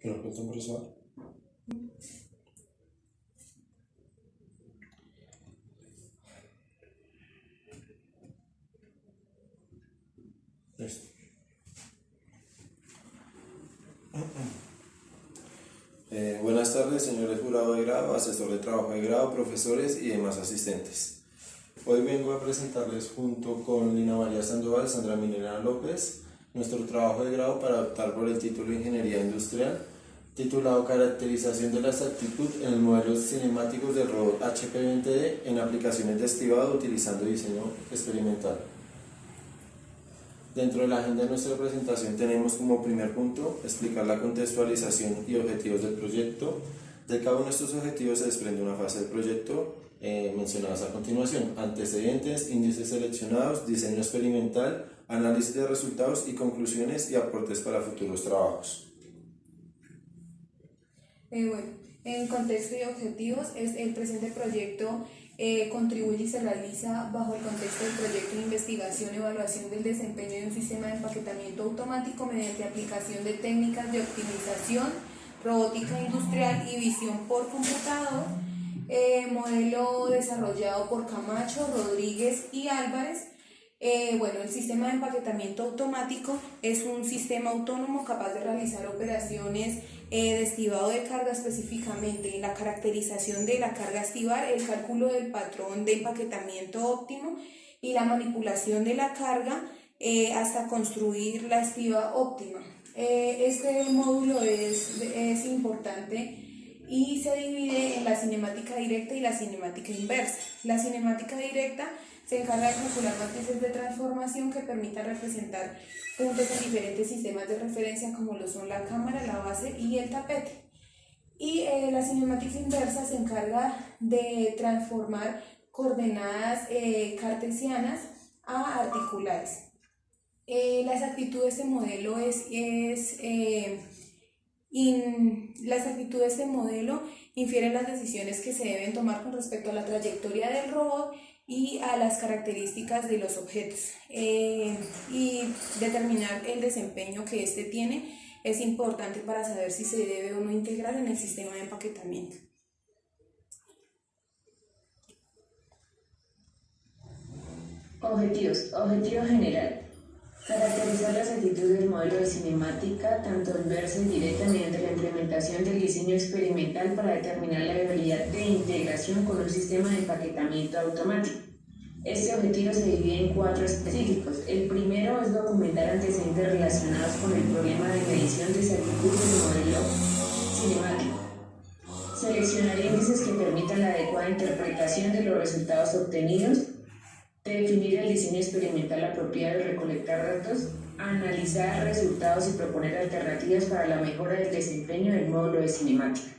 Que no cuentan por eso. Listo. Buenas tardes, señores jurado de grado, asesor de trabajo de grado, profesores y demás asistentes. Hoy vengo a presentarles junto con Lina María Sandoval, Sandra Minera López, nuestro trabajo de grado para optar por el título de Ingeniería Industrial, titulado Caracterización de la exactitud en los modelos cinemáticos del robot HP20D en aplicaciones de estibado utilizando diseño experimental. Dentro de la agenda de nuestra presentación tenemos como primer punto explicar la contextualización y objetivos del proyecto. De cada uno de estos objetivos se desprende una fase del proyecto mencionadas a continuación: antecedentes, índices seleccionados, diseño experimental, análisis de resultados y conclusiones y aportes para futuros trabajos. En contexto y objetivos, el presente proyecto contribuye y se realiza bajo el contexto del proyecto de investigación y evaluación del desempeño de un sistema de empaquetamiento automático mediante aplicación de técnicas de optimización, robótica industrial y visión por computador, modelo desarrollado por Camacho, Rodríguez y Álvarez. El sistema de empaquetamiento automático es un sistema autónomo capaz de realizar operaciones de estibado de carga, específicamente la caracterización de la carga a estibar, el cálculo del patrón de empaquetamiento óptimo y la manipulación de la carga hasta construir la estiba óptima. Este módulo es importante y se divide en la cinemática directa y la cinemática inversa. La cinemática directa se encarga de calcular matrices de transformación que permitan representar puntos en diferentes sistemas de referencia como lo son la cámara, la base y el tapete. Y la cinemática inversa se encarga de transformar coordenadas cartesianas a articulares. La exactitud de este modelo la exactitud de este modelo infiere las decisiones que se deben tomar con respecto a la trayectoria del robot y a las características de los objetos, y determinar el desempeño que éste tiene es importante para saber si se debe o no integrar en el sistema de empaquetamiento. Objetivo general: caracterizar la exactitud del modelo de cinemática, tanto inversa y directa, mediante la implementación del diseño experimental para determinar la viabilidad de integración con un sistema de empaquetamiento automático. Este objetivo se divide en 4 específicos. El primero es documentar antecedentes relacionados con el problema de medición de exactitud del modelo cinemático. Seleccionar índices que permitan la adecuada interpretación de los resultados obtenidos. Definir el diseño experimental apropiado y recolectar datos, analizar resultados y proponer alternativas para la mejora del desempeño del módulo de cinemática.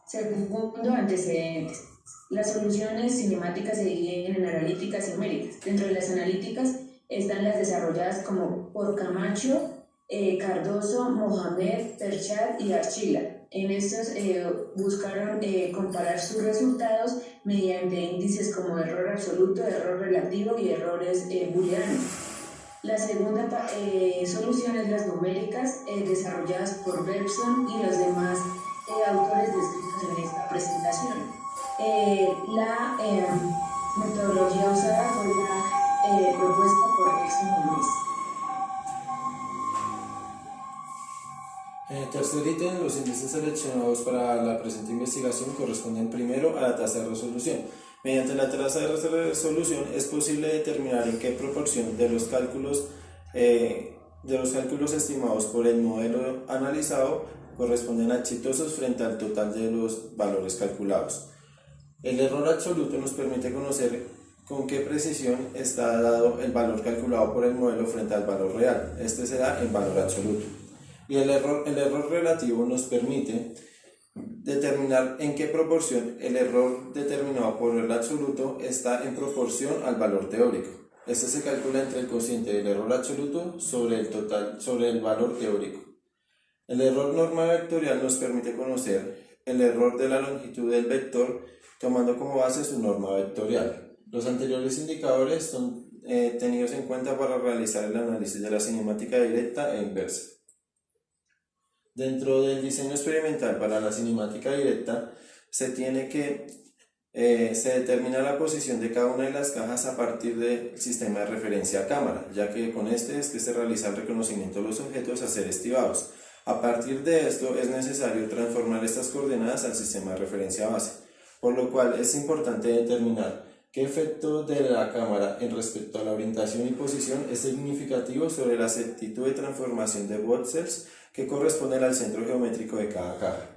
Segundo, antecedentes. Las soluciones cinemáticas se dividen en analíticas y numéricas. Dentro de las analíticas están las desarrolladas por Camacho, Cardoso, Mohamed, Perchat y Archila. En estos buscaron comparar sus resultados mediante índices como error absoluto, error relativo y errores booleanos. La segunda solución es las numéricas, desarrolladas por Bergson y los demás autores descritos en esta presentación. La metodología usada fue la propuesta por Bergson y Luis. Tercer ítem: los índices seleccionados para la presente investigación corresponden primero a la tasa de resolución. Mediante la tasa de resolución es posible determinar en qué proporción de los cálculos estimados por el modelo analizado corresponden a exitosos frente al total de los valores calculados. El error absoluto nos permite conocer con qué precisión está dado el valor calculado por el modelo frente al valor real. Este se da en valor absoluto. Y el error relativo nos permite determinar en qué proporción el error determinado por el absoluto está en proporción al valor teórico. Este se calcula entre el cociente del error absoluto sobre el valor teórico. El error norma vectorial nos permite conocer el error de la longitud del vector tomando como base su norma vectorial. Los anteriores indicadores son tenidos en cuenta para realizar el análisis de la cinemática directa e inversa. Dentro del diseño experimental para la cinemática directa se determina la posición de cada una de las cajas a partir del sistema de referencia a cámara, ya que con este es que se realiza el reconocimiento de los objetos a ser estimados. A partir de esto es necesario transformar estas coordenadas al sistema de referencia base, por lo cual es importante determinar qué efecto de la cámara en respecto a la orientación y posición es significativo sobre la exactitud de transformación de voxels que corresponden al centro geométrico de cada caja.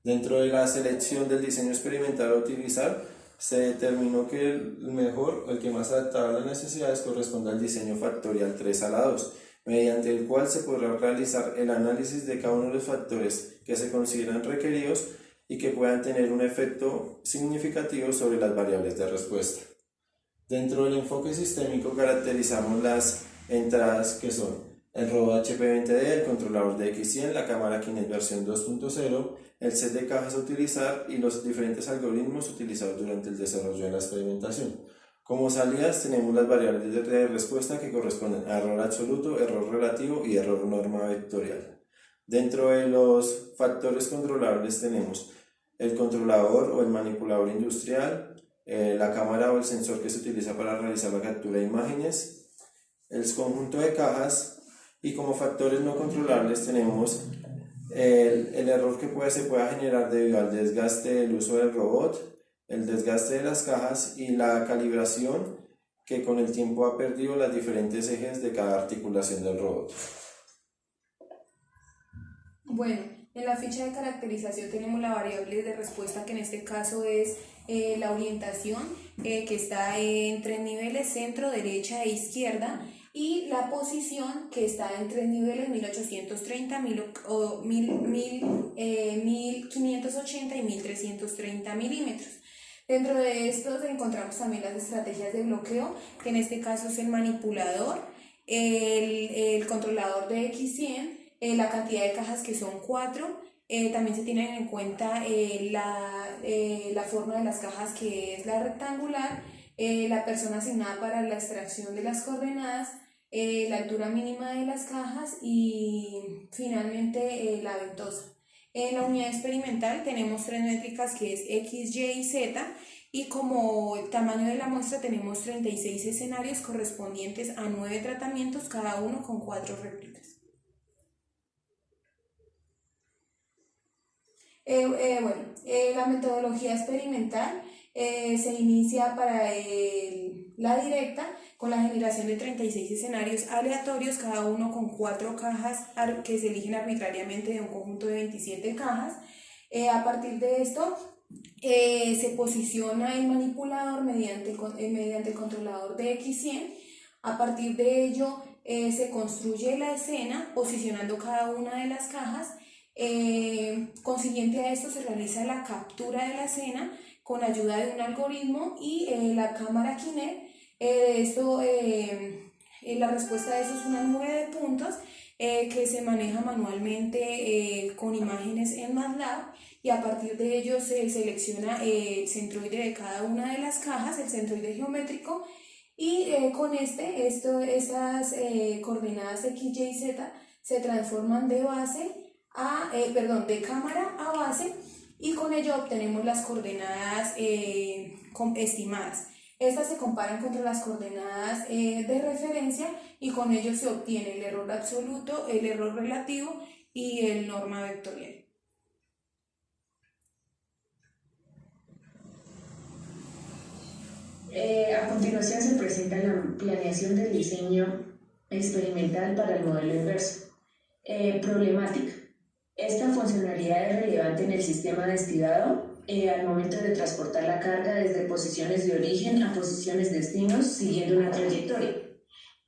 Dentro de la selección del diseño experimental a utilizar, se determinó que el que más adaptaba a las necesidades corresponde al diseño factorial 3 a la 2, mediante el cual se podrá realizar el análisis de cada uno de los factores que se consideran requeridos y que puedan tener un efecto significativo sobre las variables de respuesta. Dentro del enfoque sistémico caracterizamos las entradas que son el robot HP20D, el controlador de X100, la cámara Kinect versión 2.0, el set de cajas a utilizar y los diferentes algoritmos utilizados durante el desarrollo de la experimentación. Como salidas tenemos las variables de respuesta que corresponden a error absoluto, error relativo y error norma vectorial. Dentro de los factores controlables tenemos el controlador o el manipulador industrial, la cámara o el sensor que se utiliza para realizar la captura de imágenes, el conjunto de cajas, y como factores no controlables tenemos el error que se pueda generar debido al desgaste del uso del robot, el desgaste de las cajas y la calibración que con el tiempo ha perdido los diferentes ejes de cada articulación del robot. Bueno, en la ficha de caracterización tenemos la variable de respuesta, que en este caso es la orientación, que está en 3 niveles, centro, derecha e izquierda, y la posición, que está en 3 niveles, 1830, 1580 y 1330 milímetros. Dentro de estos encontramos también las estrategias de bloqueo, que en este caso es el manipulador, el controlador de X100, la cantidad de cajas, que son 4. También se tienen en cuenta la forma de las cajas, que es la rectangular, la persona asignada para la extracción de las coordenadas, la altura mínima de las cajas y finalmente la ventosa. En la unidad experimental tenemos 3 métricas, que es X, Y y Z, y como tamaño de la muestra tenemos 36 escenarios correspondientes a 9 tratamientos, cada uno con 4 réplicas. La metodología experimental se inicia para la directa con la generación de 36 escenarios aleatorios, cada uno con 4 cajas que se eligen arbitrariamente de un conjunto de 27 cajas. A partir de esto se posiciona el manipulador mediante el controlador de X100. A partir de ello se construye la escena posicionando cada una de las cajas. Consiguiente a esto se realiza la captura de la escena con ayuda de un algoritmo y la cámara Kinect. La respuesta de eso es una nube de puntos que se maneja manualmente con imágenes en MATLAB, y a partir de ello se selecciona el centroide de cada una de las cajas, el centroide geométrico, y con esas coordenadas X, Y y Z se transforman de cámara a base, y con ello obtenemos las coordenadas estimadas. Estas se comparan contra las coordenadas de referencia, y con ello se obtiene el error absoluto, el error relativo y el norma vectorial. A continuación se presenta la planeación del diseño experimental para el modelo inverso. Problemática. Esta funcionalidad es relevante en el sistema de estibado al momento de transportar la carga desde posiciones de origen a posiciones destinos siguiendo una trayectoria.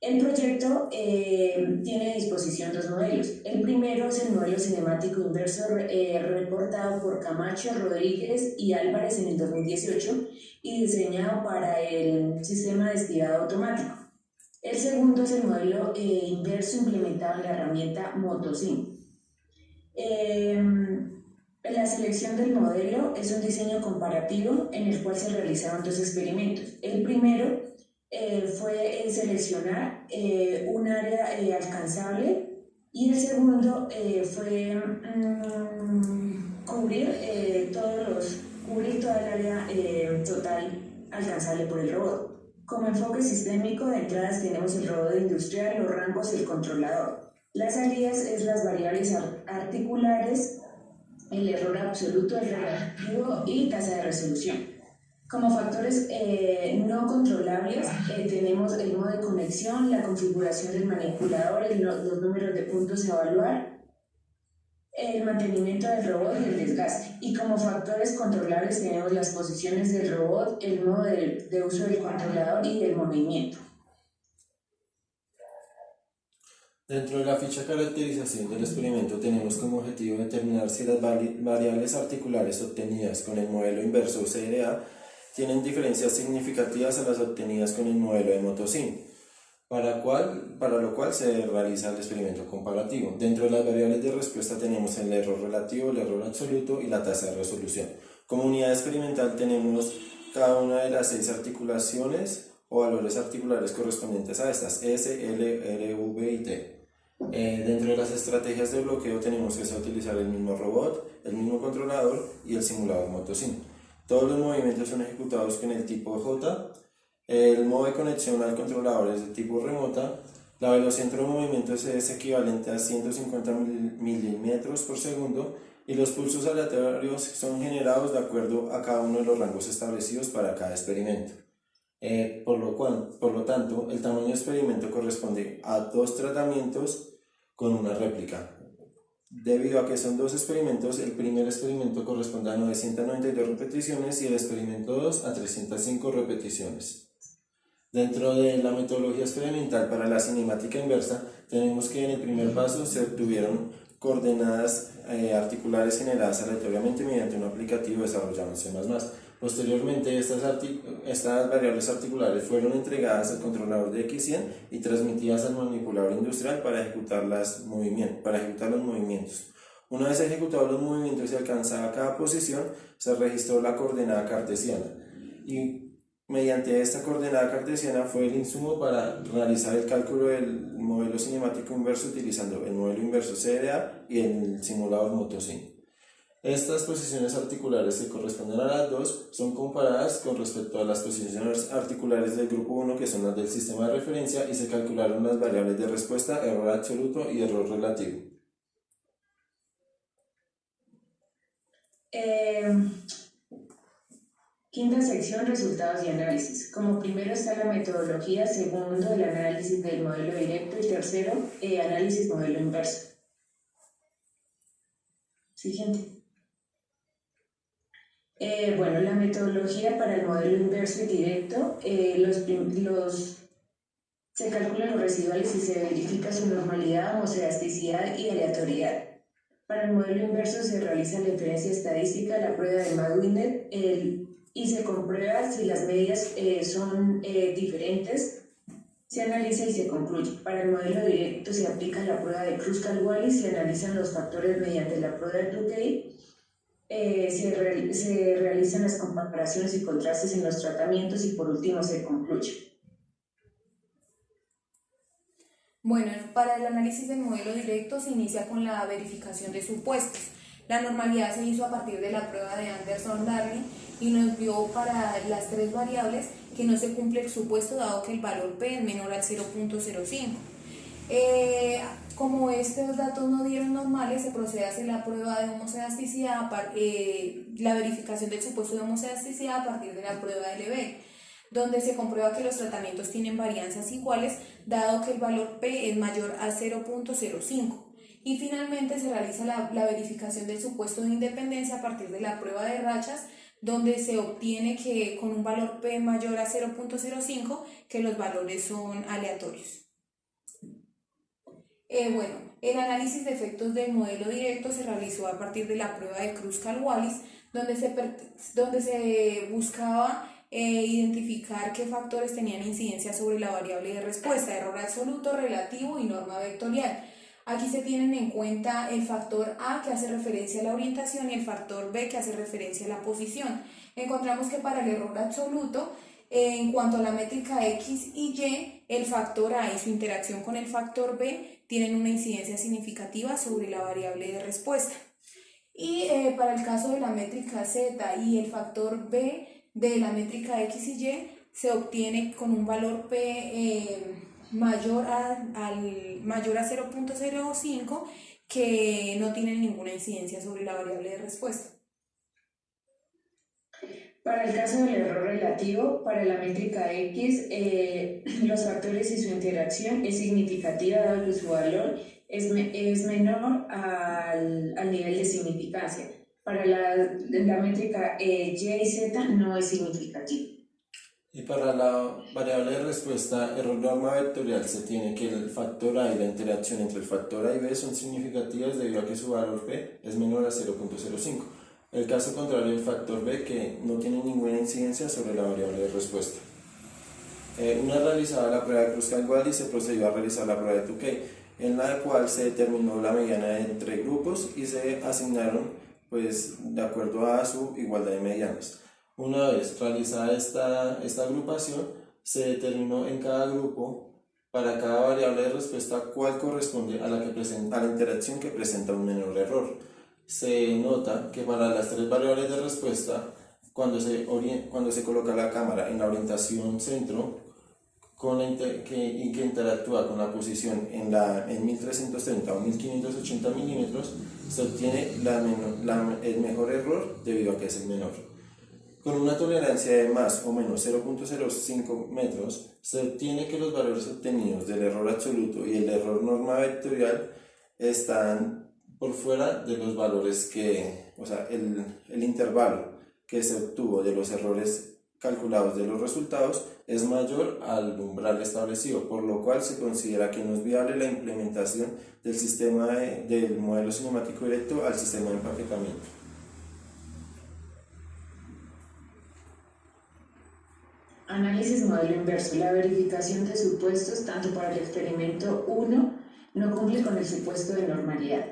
El proyecto tiene a disposición 2 modelos. El primero es el modelo cinemático inverso reportado por Camacho, Rodríguez y Álvarez en el 2018 y diseñado para el sistema de estibado automático. El segundo es el modelo inverso implementado en la herramienta MotoSim. La selección del modelo es un diseño comparativo en el cual se realizaron dos experimentos. El primero fue seleccionar un área alcanzable y el segundo fue cubrir toda el área total alcanzable por el robot. Como enfoque sistémico, de entradas tenemos el robot industrial, los rangos y el controlador. Las salidas es las variables articulares, el error absoluto, el relativo y tasa de resolución. Como factores no controlables tenemos el modo de conexión, la configuración del manipulador, los números de puntos a evaluar, el mantenimiento del robot y el desgaste. Y como factores controlables tenemos las posiciones del robot, el modo de uso del controlador y el movimiento. Dentro de la ficha caracterización del experimento tenemos como objetivo determinar si las variables articulares obtenidas con el modelo inverso CRA tienen diferencias significativas a las obtenidas con el modelo de Motocin, para lo cual se realiza el experimento comparativo. Dentro de las variables de respuesta tenemos el error relativo, el error absoluto y la tasa de resolución. Como unidad experimental tenemos cada una de las 6 articulaciones o valores articulares correspondientes a estas, S, L, R, V y T. Dentro de las estrategias de bloqueo tenemos que utilizar el mismo robot, el mismo controlador y el simulador Motocin. Todos los movimientos son ejecutados con el tipo J, el modo de conexión al controlador es de tipo remota, la velocidad entre los movimientos es equivalente a 150 milímetros por segundo y los pulsos aleatorios son generados de acuerdo a cada uno de los rangos establecidos para cada experimento. Por lo tanto, el tamaño del experimento corresponde a 2 tratamientos con una réplica. Debido a que son 2 experimentos, el primer experimento corresponde a 992 repeticiones y el experimento 2 a 305 repeticiones. Dentro de la metodología experimental para la cinemática inversa, tenemos que en el primer paso se obtuvieron coordenadas articulares generadas aleatoriamente mediante un aplicativo desarrollado en C++. Posteriormente, estas variables articulares fueron entregadas al controlador de X100 y transmitidas al manipulador industrial para ejecutar los movimientos. Una vez ejecutados los movimientos y alcanzada cada posición, se registró la coordenada cartesiana. Y mediante esta coordenada cartesiana fue el insumo para realizar el cálculo del modelo cinemático inverso utilizando el modelo inverso CRA y el simulador Motocin. Estas posiciones articulares que corresponden a las 2 son comparadas con respecto a las posiciones articulares del grupo 1 que son las del sistema de referencia y se calcularon las variables de respuesta, error absoluto y error relativo. Quinta sección, resultados y análisis. Como primero está la metodología, segundo el análisis del modelo directo y tercero análisis modelo inverso. Siguiente. La metodología para el modelo inverso y directo, se calculan los residuales y se verifica su normalidad, homocedasticidad y aleatoriedad. Para el modelo inverso se realiza la inferencia estadística, la prueba de Madwiner, y se comprueba si las medidas son diferentes, se analiza y se concluye. Para el modelo directo se aplica la prueba de Kruskal-Wallis, se analizan los factores mediante la prueba de Tukey, se realizan las comparaciones y contrastes en los tratamientos y por último se concluye. Bueno, para el análisis del modelo directo se inicia con la verificación de supuestos. La normalidad se hizo a partir de la prueba de Anderson-Darling y nos dio para las 3 variables que no se cumple el supuesto dado que el valor P es menor al 0.05. Como estos datos no dieron normales, se procede a hacer la prueba de homocedasticidad, la verificación del supuesto de homocedasticidad a partir de la prueba de Lebesgue, donde se comprueba que los tratamientos tienen varianzas iguales, dado que el valor P es mayor a 0.05. Y finalmente se realiza la verificación del supuesto de independencia a partir de la prueba de rachas, donde se obtiene que con un valor P mayor a 0.05, que los valores son aleatorios. El análisis de efectos del modelo directo se realizó a partir de la prueba de Kruskal-Wallis, donde se buscaba identificar qué factores tenían incidencia sobre la variable de respuesta, error absoluto, relativo y norma vectorial. Aquí se tienen en cuenta el factor A, que hace referencia a la orientación, y el factor B, que hace referencia a la posición. Encontramos que para el error absoluto, en cuanto a la métrica X y Y, el factor A y su interacción con el factor B tienen una incidencia significativa sobre la variable de respuesta. Y para el caso de la métrica Z y el factor B de la métrica X y Y, se obtiene con un valor P mayor a 0.05, que no tiene ninguna incidencia sobre la variable de respuesta. Para el caso del error relativo, para la métrica X, los factores y su interacción es significativa dado que su valor es menor al nivel de significancia. Para la métrica Y y Z no es significativo. Y para la variable de respuesta, error norma vectorial, se tiene que el factor A y la interacción entre el factor A y B son significativas debido a que su valor P es menor a 0.05. El caso contrario, el factor B, que no tiene ninguna incidencia sobre la variable de respuesta. Una vez realizada la prueba de Kruskal-Wallis, se procedió a realizar la prueba de Tukey, en la cual se determinó la mediana entre grupos y se asignaron pues, de acuerdo a su igualdad de medianas. Una vez realizada esta agrupación, se determinó en cada grupo, para cada variable de respuesta, cuál corresponde a la interacción que presenta un menor error. Se nota que para las tres variables de respuesta, cuando se coloca la cámara en la orientación centro y que interactúa con la posición en 1330 o 1580 milímetros, se obtiene el mejor error debido a que es el menor. Con una tolerancia de más o menos 0.05 metros, se obtiene que los valores obtenidos del error absoluto y el error norma vectorial están por fuera de los valores el intervalo que se obtuvo de los errores calculados de los resultados es mayor al umbral establecido, por lo cual se considera que no es viable la implementación del modelo cinemático directo al sistema de empaquetamiento. Análisis modelo inverso. La verificación de supuestos, tanto para el experimento 1, no cumple con el supuesto de normalidad.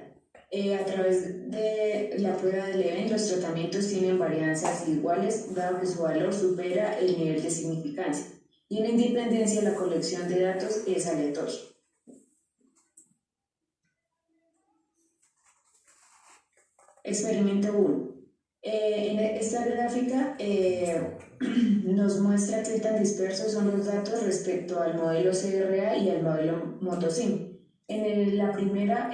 A través de la prueba de Leven, los tratamientos tienen varianzas iguales, dado que su valor supera el nivel de significancia. Y en independencia, la colección de datos es aleatoria. Experimento 1. En esta gráfica nos muestra qué tan dispersos son los datos respecto al modelo CRA y al modelo Motosim. En la primera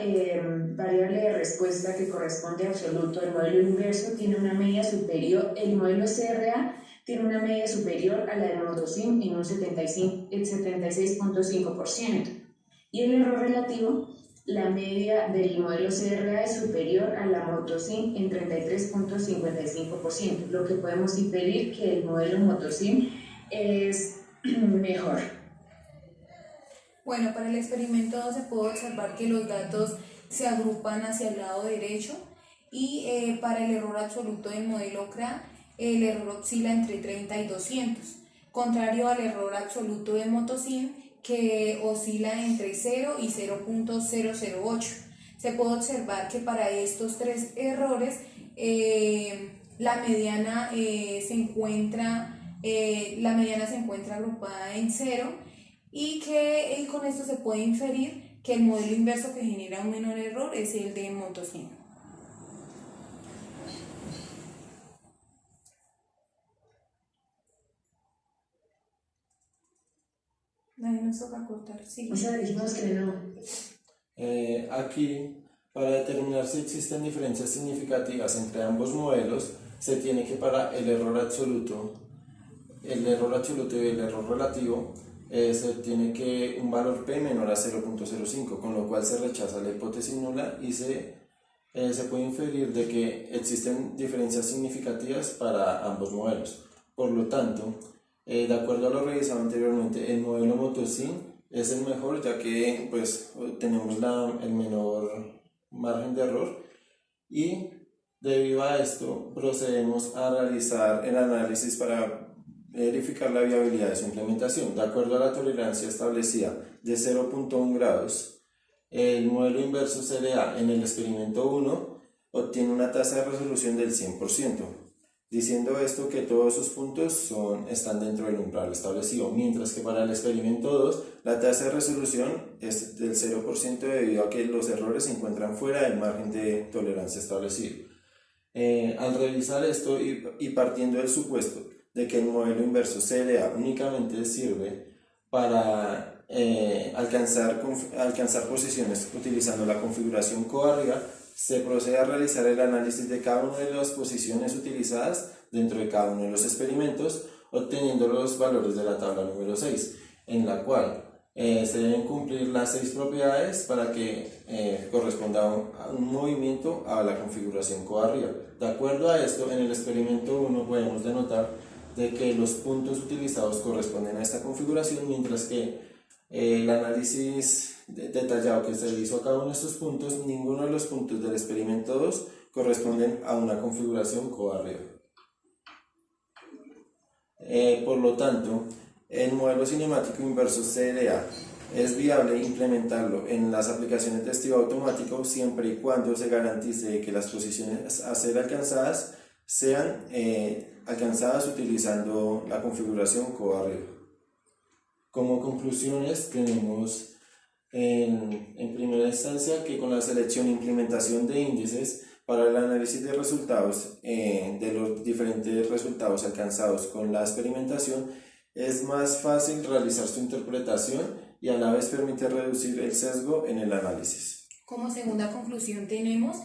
variable de respuesta, que corresponde a absoluto, el modelo inverso tiene una media superior, el modelo CRA tiene una media superior a la del Motosim en un 76.5%. Y el error relativo, la media del modelo CRA es superior a la Motosim en 33.55%, lo que podemos inferir que el modelo Motosim es mejor. Bueno, para el experimento 2 se puede observar que los datos se agrupan hacia el lado derecho, y para el error absoluto del modelo CRA, el error oscila entre 30 y 200, contrario al error absoluto de Motosim, que oscila entre 0 y 0.008. Se puede observar que para estos tres errores la mediana se encuentra agrupada en 0, y con esto se puede inferir que el modelo inverso que genera un menor error es el de Motosim. Ahí nos toca cortar, sí. O sea, dijimos que no. Aquí, para determinar si existen diferencias significativas entre ambos modelos, se tiene que para el error absoluto y el error relativo, se tiene que un valor P menor a 0.05, con lo cual se rechaza la hipótesis nula y se puede inferir de que existen diferencias significativas para ambos modelos. Por lo tanto, de acuerdo a lo revisado anteriormente, el modelo Motosim es el mejor, ya que pues, tenemos el menor margen de error, y debido a esto procedemos a realizar el análisis para verificar la viabilidad de su implementación. De acuerdo a la tolerancia establecida de 0.1 grados, El modelo inverso CLA en el experimento 1 obtiene una tasa de resolución del 100%, diciendo esto que todos sus puntos están dentro del umbral establecido, mientras que para el experimento 2 la tasa de resolución es del 0% debido a que los errores se encuentran fuera del margen de tolerancia establecido. Al revisar esto y partiendo del supuesto de que el modelo inverso CLA únicamente sirve para alcanzar posiciones utilizando la configuración cobarriba, se procede a realizar el análisis de cada una de las posiciones utilizadas dentro de cada uno de los experimentos, obteniendo los valores de la tabla número 6, en la cual se deben cumplir las 6 propiedades para que corresponda a un movimiento a la configuración cobarriba. De acuerdo a esto, en el experimento 1 podemos denotar de que los puntos utilizados corresponden a esta configuración, mientras que el análisis detallado que se hizo a cada uno de estos puntos, ninguno de los puntos del experimento 2 corresponden a una configuración cobarriba. Por lo tanto, el modelo cinemático inverso CLA es viable implementarlo en las aplicaciones de testeo automático siempre y cuando se garantice que las posiciones a ser alcanzadas sean alcanzadas utilizando la configuración cobarriba. Como conclusiones tenemos en primera instancia que con la selección e implementación de índices para el análisis de resultados de los diferentes resultados alcanzados con la experimentación es más fácil realizar su interpretación y a la vez permite reducir el sesgo en el análisis. Como segunda conclusión tenemos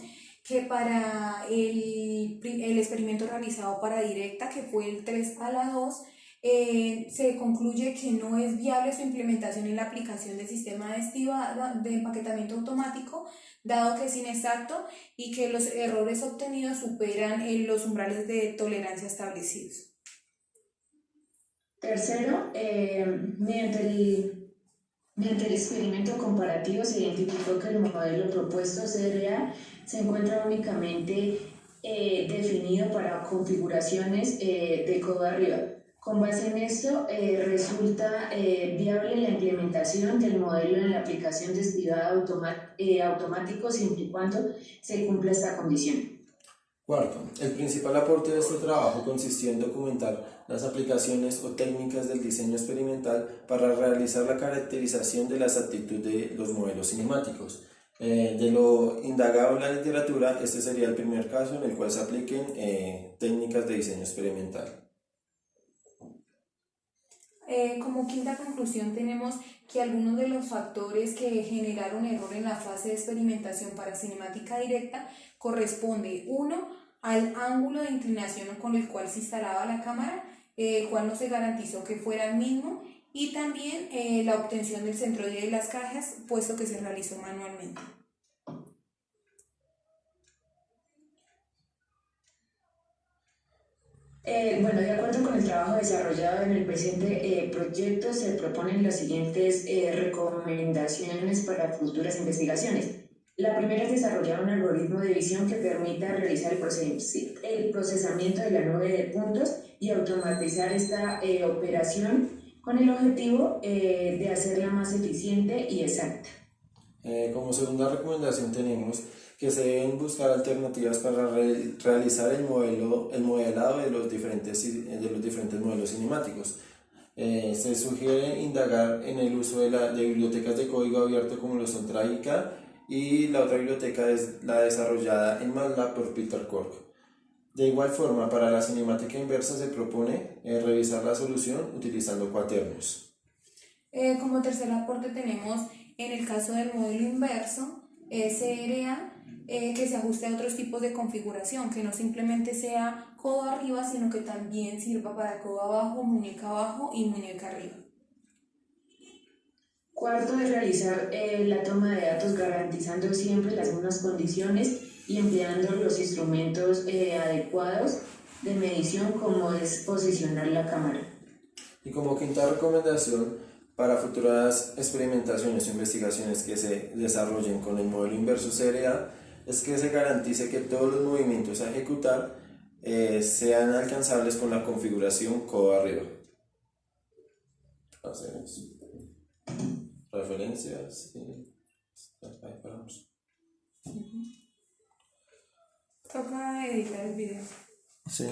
que para el experimento realizado para directa, que fue el 3 a la 2, se concluye que no es viable su implementación en la aplicación del sistema de empaquetamiento automático, dado que es inexacto y que los errores obtenidos superan los umbrales de tolerancia establecidos. Tercero, mediante el experimento comparativo se identificó que el modelo propuesto CRA se encuentra únicamente definido para configuraciones de codo arriba. Con base en esto, resulta viable la implementación del modelo en la aplicación de escribado automático siempre y cuando se cumpla esta condición. Cuarto, el principal aporte de este trabajo consistió en documentar las aplicaciones o técnicas del diseño experimental para realizar la caracterización de la exactitud de los modelos cinemáticos. De lo indagado en la literatura, este sería el primer caso en el cual se apliquen técnicas de diseño experimental. Como quinta conclusión tenemos que algunos de los factores que generaron error en la fase de experimentación para cinemática directa corresponde, uno, al ángulo de inclinación con el cual se instalaba la cámara, el cual no se garantizó que fuera el mismo, y también la obtención del centroide de las cajas, puesto que se realizó manualmente. Bueno, de acuerdo con el trabajo desarrollado en el presente proyecto, se proponen las siguientes recomendaciones para futuras investigaciones. La primera es desarrollar un algoritmo de visión que permita realizar el procesamiento de la nube de puntos y automatizar esta operación con el objetivo de hacerla más eficiente y exacta. Como segunda recomendación tenemos que se deben buscar alternativas para realizar el modelado de los diferentes modelos cinemáticos. Se sugiere indagar en el uso de bibliotecas de código abierto como lo son Traika, y la otra biblioteca es la desarrollada en MATLAB por Peter Cork. De igual forma, para la cinemática inversa se propone revisar la solución utilizando cuaternos. Como tercer aporte tenemos en el caso del modelo inverso, CRA, que se ajuste a otros tipos de configuración, que no simplemente sea codo arriba, sino que también sirva para codo abajo, muñeca abajo y muñeca arriba. Cuarto es realizar la toma de datos garantizando siempre las mismas condiciones y empleando los instrumentos adecuados de medición como es posicionar la cámara. Y como quinta recomendación, para futuras experimentaciones o investigaciones que se desarrollen con el modelo inverso CRA, es que se garantice que todos los movimientos a ejecutar sean alcanzables con la configuración codo arriba. Hacemos referencias. Ahí paramos. Toca editar el video. Sí.